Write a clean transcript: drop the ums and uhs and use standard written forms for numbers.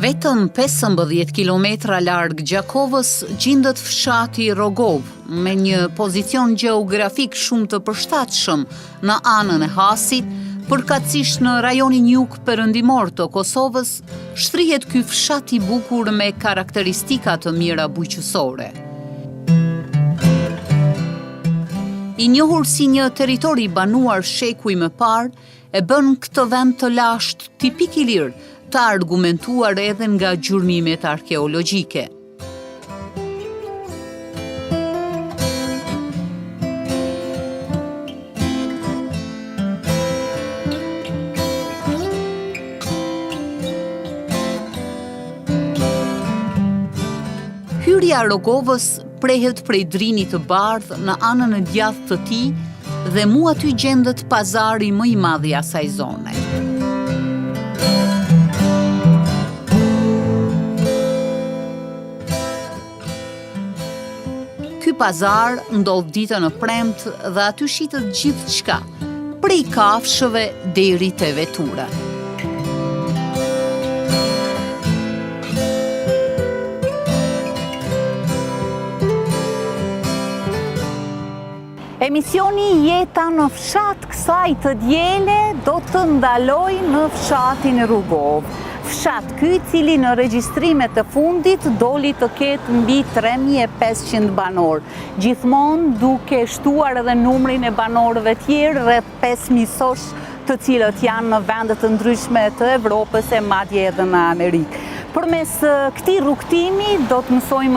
Vetëm 15 kilometra larg Gjakovës gjendet fshati Rogov, me një pozicion gjeografik shumë të përshtatshëm në anën e Hasit, përkatësisht në rajonin jug perëndimor të Kosovës, shtrihet ky fshat i bukur me karakteristika të mira bujqësore. I njohur si një territori banuar shekuj më parë, e bën këtë vend të lashtë tipik i lirë, të argumentuar edhe nga gjurmimet arkeologjike. Hyrja e Rogovës prehet prej drinit të bardhë në anën e djathtë të tij dhe mu aty gjendet pazari më i madh i asaj zone. Ky pazar ndodh ditën e premtë dhe aty shitet gjithçka, prej kafshëve deri te veturat. Emisioni Jeta në fshat kësaj të diele do të ndaloj në fshatin Rogov. Fshat ky, cili në regjistrimet e fundit doli të ketë mbi 3500 banor, gjithmonë duke shtuar edhe numrin e banorëve tjerë, rreth 5000 sosh, të cilët janë në vende të ndryshme të Evropës e madje edhe në Amerikë. Përmes këtij rrugtimi do të mësojmë